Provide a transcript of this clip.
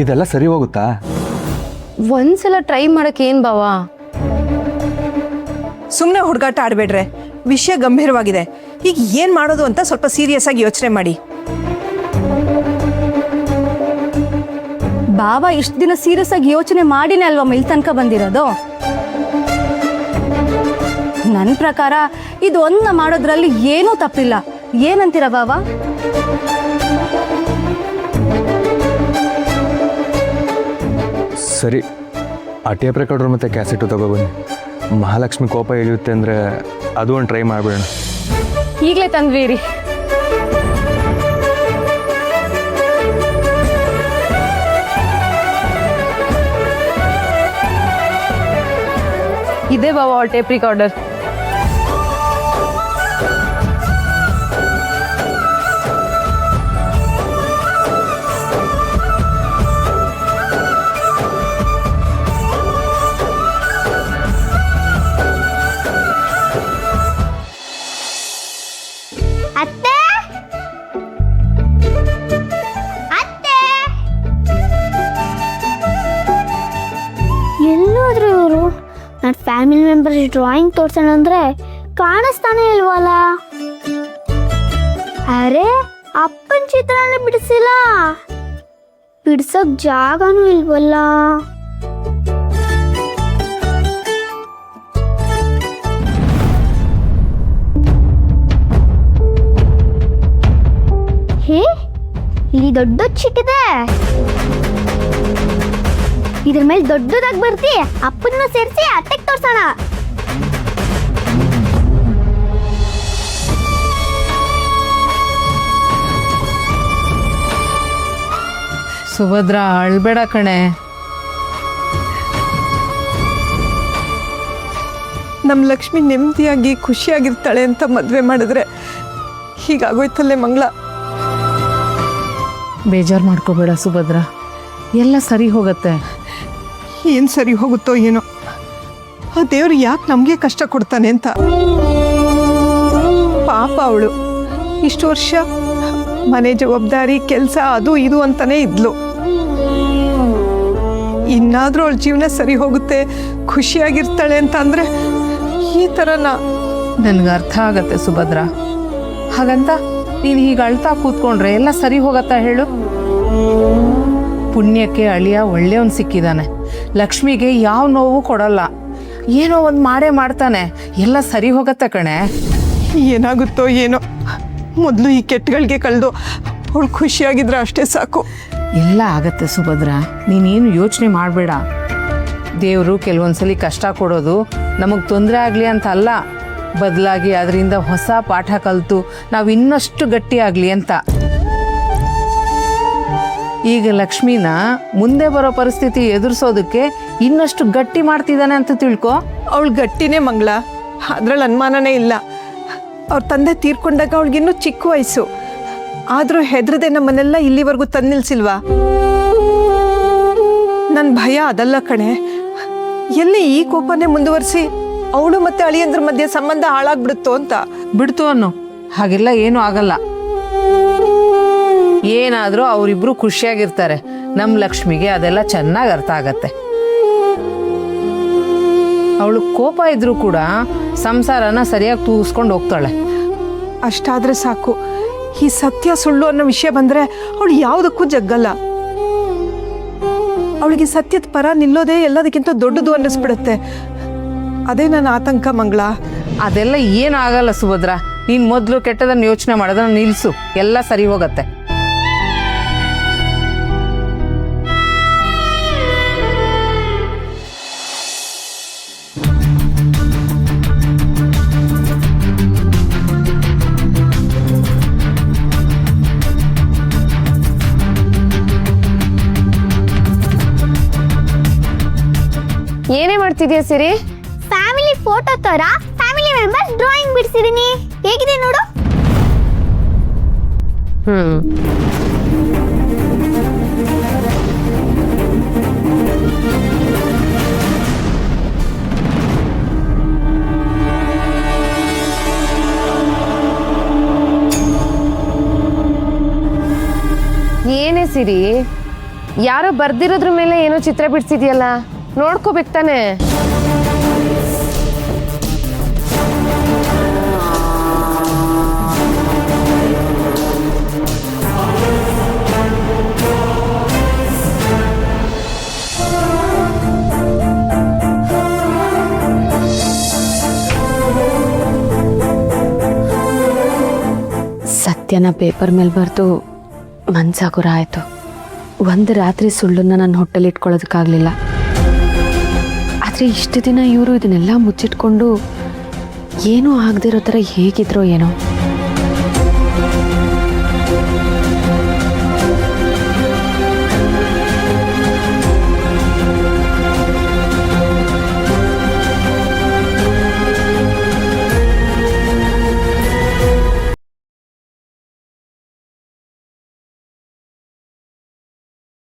ಇದೆಲ್ಲ ಸರಿ ಹೋಗುತ್ತಾ? ಒಂದ್ಸಲ ಟ್ರೈ ಮಾಡಕ್ಕೆ ಏನ್ ಬಾವಾ? ಸುಮ್ಮನೆ ಹುಡುಗಾಟ ಆಡಬೇಡ್ರೆ, ವಿಷಯ ಗಂಭೀರವಾಗಿದೆ. ಈಗ ಏನು ಮಾಡೋದು ಅಂತ ಸ್ವಲ್ಪ ಸೀರಿಯಸ್ ಆಗಿ ಯೋಚನೆ ಮಾಡಿ. ಬಾಬಾ ಇಷ್ಟು ದಿನ ಸೀರಿಯಸ್ ಆಗಿ ಯೋಚನೆ ಮಾಡಿನೇ ಅಲ್ವಾ ಇಲ್ಲಿ ತನಕ ಬಂದಿರೋದು. ನನ್ನ ಪ್ರಕಾರ ಇದು ಒಂದನ್ನ ಮಾಡೋದ್ರಲ್ಲಿ ಏನೂ ತಪ್ಪಿಲ್ಲ. ಏನಂತೀರ ಬಾಬಾ? ಸರಿ, ಆ ಟೇಪ್ ರೆಕಾರ್ಡರ್ ಮತ್ತು ಕ್ಯಾಸೆಟು ತಗೊಬನ್ನಿ. ಮಹಾಲಕ್ಷ್ಮಿ ಕೋಪ ಇಳಿಯುತ್ತೆ ಅಂದರೆ ಅದು ಒಂದು ಟ್ರೈ ಮಾಡಿಬಿಡೋಣ. ಈಗಲೇ ತಂದ್ವಿ ರೀ. ಇದೇ ಬಾವಾ ಟೇಪ್ ರಿಕಾರ್ಡರ್. ಅತ್ತೆ ಅತ್ತೆ ಎಲ್ಲೋದ್ರು ಇವರು? ನನ್ನ ಫ್ಯಾಮಿಲಿ ಮೆಂಬರ್ಸ್ ಡ್ರಾಯಿಂಗ್ ತೋರ್ಸೋಣ ಅಂದ್ರೆ ಕಾಣಿಸ್ತಾನೆ ಇಲ್ವಲ್ಲ. ಅರೆ, ಅಪ್ಪನ ಚಿತ್ರನೇ ಬಿಡಿಸಿಲ್ಲ. ಬಿಡ್ಸಕ್ ಜಾಗನೂ ಇಲ್ವಲ್ಲ. ಹೇ, ಇಲ್ಲಿ ದೊಡ್ಡ ಚಿಟ್ಟಿದೆ. ಇದ್ರ ಮೇಲೆ ದೊಡ್ಡದಾಗಿ ಬರ್ತಿ ಅಪ್ಪನ್ನ ಸೇರಿಸಿ ಅತ್ತೆಗೆ ತೋರ್ಸೋಣ. ಸುಭದ್ರಾ, ಅಳ್ಬೇಡ ಕಣೆ. ನಮ್ಮ ಲಕ್ಷ್ಮಿ ನೆಮ್ಮದಿಯಾಗಿ ಖುಷಿಯಾಗಿರ್ತಾಳೆ ಅಂತ ಮದುವೆ ಮಾಡಿದ್ರೆ ಹೀಗಾಗೋಯ್ತಲ್ಲೇ ಮಂಗಳ. ಬೇಜಾರು ಮಾಡ್ಕೋಬೇಡ ಸುಭದ್ರಾ, ಎಲ್ಲ ಸರಿ ಹೋಗತ್ತೆ. ಏನು ಸರಿ ಹೋಗುತ್ತೋ ಏನೋ, ಆ ದೇವ್ರು ಯಾಕೆ ನಮಗೆ ಕಷ್ಟ ಕೊಡ್ತಾನೆ ಅಂತ. ಪಾಪ ಅವಳು ಇಷ್ಟು ವರ್ಷ ಮನೆ ಜವಾಬ್ದಾರಿ, ಕೆಲಸ, ಅದು ಇದು ಅಂತಾನೆ ಇದ್ಲು. ಇನ್ನಾದರೂ ಅವಳ ಜೀವನ ಸರಿ ಹೋಗುತ್ತೆ, ಖುಷಿಯಾಗಿರ್ತಾಳೆ ಅಂತ ಅಂದರೆ ಈ ಥರನಾ? ನನಗೆ ಅರ್ಥ ಆಗತ್ತೆ ಸುಭದ್ರಾ. ಹಾಗಂತ ನೀನು ಹೀಗೆ ಅಳ್ತಾ ಕೂತ್ಕೊಂಡ್ರೆ ಎಲ್ಲ ಸರಿ ಹೋಗತ್ತಾ ಹೇಳು? ಪುಣ್ಯಕ್ಕೆ ಅಳಿಯ ಒಳ್ಳೆಯವನು ಸಿಕ್ಕಿದ್ದಾನೆ. ಲಕ್ಷ್ಮಿಗೆ ಯಾವ ನೋವು ಕೊಡಲ್ಲ, ಏನೋ ಒಂದು ಮಾಡೇ ಮಾಡ್ತಾನೆ. ಎಲ್ಲ ಸರಿ ಹೋಗತ್ತೆ ಕಣೆ. ಏನಾಗುತ್ತೋ ಏನೋ, ಮೊದಲು ಈ ಕೆಟ್ಟಗಳಿಗೆ ಕಳೆದು ಅವಳು ಖುಷಿಯಾಗಿದ್ರೆ ಅಷ್ಟೇ ಸಾಕು. ಎಲ್ಲ ಆಗತ್ತೆ ಸುಭದ್ರಾ, ನೀನೇನು ಯೋಚನೆ ಮಾಡಬೇಡ. ದೇವರು ಕೆಲವೊಂದ್ಸಲಿ ಕಷ್ಟ ಕೊಡೋದು ನಮಗೆ ತೊಂದರೆ ಆಗಲಿ ಅಂತ ಅಲ್ಲ, ಬದಲಾಗಿ ಅದರಿಂದ ಹೊಸ ಪಾಠ ಕಲಿತು ನಾವು ಇನ್ನಷ್ಟು ಗಟ್ಟಿ ಆಗಲಿ ಅಂತ. ಈಗ ಲಕ್ಷ್ಮಿನ ಮುಂದೆ ಬರೋ ಪರಿಸ್ಥಿತಿ ಎದುರಿಸೋದಕ್ಕೆ ಇನ್ನಷ್ಟು ಗಟ್ಟಿ ಮಾಡ್ತಿದ್ದಾನೆ ಅಂತ ತಿಳ್ಕೊ. ಅವಳು ಗಟ್ಟಿನೇ ಮಂಗಳ, ಅದ್ರಲ್ಲಿ ಅನುಮಾನನೇ ಇಲ್ಲ. ಅವ್ರ ತಂದೆ ತೀರ್ಕೊಂಡಾಗ ಅವಳಿಗಿನ್ನೂ ಚಿಕ್ಕ ವಯಸ್ಸು. ಆದರೂ ಹೆದರದೆ ನಮ್ಮನ್ನೆಲ್ಲ ಇಲ್ಲಿವರೆಗೂ ತಂದು ನಿಲ್ಸಿಲ್ವಾ? ನನ್ನ ಭಯ ಅದಲ್ಲ ಕಣೆ, ಎಲ್ಲಿ ಈ ಕೋಪನೇ ಮುಂದುವರಿಸಿ ಅವಳು ಮತ್ತೆ ಅಳಿಯಂದ್ರ ಮಧ್ಯೆ ಸಂಬಂಧ ಹಾಳಾಗ್ಬಿಡುತ್ತೋ ಅಂತ. ಬಿಡ್ತು ಅನ್ನೋ, ಹಾಗೆಲ್ಲ ಏನೂ ಆಗಲ್ಲ. ಏನಾದರೂ ಅವರಿಬ್ರು ಖುಷಿಯಾಗಿರ್ತಾರೆ. ನಮ್ಮ ಲಕ್ಷ್ಮಿಗೆ ಅದೆಲ್ಲ ಚೆನ್ನಾಗಿ ಅರ್ಥ ಆಗತ್ತೆ. ಅವಳು ಕೋಪ ಇದ್ರೂ ಕೂಡ ಸಂಸಾರನ ಸರಿಯಾಗಿ ತೂಗಿಸ್ಕೊಂಡು ಹೋಗ್ತಾಳೆ. ಅಷ್ಟಾದ್ರೆ ಸಾಕು. ಈ ಸತ್ಯ ಸುಳ್ಳು ಅನ್ನೋ ವಿಷಯ ಬಂದರೆ ಅವಳು ಯಾವುದಕ್ಕೂ ಜಗ್ಗಲ್ಲ. ಅವಳಿಗೆ ಸತ್ಯದ ಪರ ನಿಲ್ಲೋದೇ ಎಲ್ಲದಕ್ಕಿಂತ ದೊಡ್ಡದು ಅನ್ನಿಸ್ಬಿಡುತ್ತೆ. ಅದೇ ನನ್ನ ಆತಂಕ ಮಂಗಳ. ಅದೆಲ್ಲ ಏನೂ ಆಗಲ್ಲ ಸುಭದ್ರಾ. ನೀನು ಮೊದಲು ಕೆಟ್ಟದನ್ನು ಯೋಚನೆ ಮಾಡೋದನ್ನ ನಿಲ್ಲಿಸು, ಎಲ್ಲ ಸರಿ ಹೋಗತ್ತೆ. ಏನೇ ಮಾಡ್ತಿದ್ಯಾ ಸಿರಿ? ಫ್ಯಾಮಿಲಿ ಫೋಟೋ ತರ ಫ್ಯಾಮಿಲಿ ಮೆಂಬರ್ಸ್ ಡ್ರಾಯಿಂಗ್ ಬಿಡಿಸಿದೀನಿ. ಹೇಗಿದೆ ನೋಡು. ಏನೇ ಸಿರಿ, ಯಾರೋ ಬರ್ದಿರೋದ್ರ ಮೇಲೆ ಏನೋ ಚಿತ್ರ ಬಿಡ್ಸಿದ್ಯಲ್ಲ, ನೋಡ್ಕೋಬೇಕು ತಾನೆ. ಸತ್ಯನ ಪೇಪರ್ ಮೇಲೆ ಬರೆದು ಮನ್ಸಾಗುರ ಆಯಿತು. ಒಂದು ರಾತ್ರಿ ಸುಳ್ಳನ್ನು ನನ್ನ ಹೊಟ್ಟೆಲಿ ಇಟ್ಕೊಳ್ಳೋದಕ್ಕಾಗಲಿಲ್ಲ. ಆದರೆ ಇಷ್ಟು ದಿನ ಇವರು ಇದನ್ನೆಲ್ಲ ಮುಚ್ಚಿಟ್ಕೊಂಡು ಏನೂ ಆಗದಿರೋ ಥರ ಹೇಗಿದ್ರೋ ಏನೋ.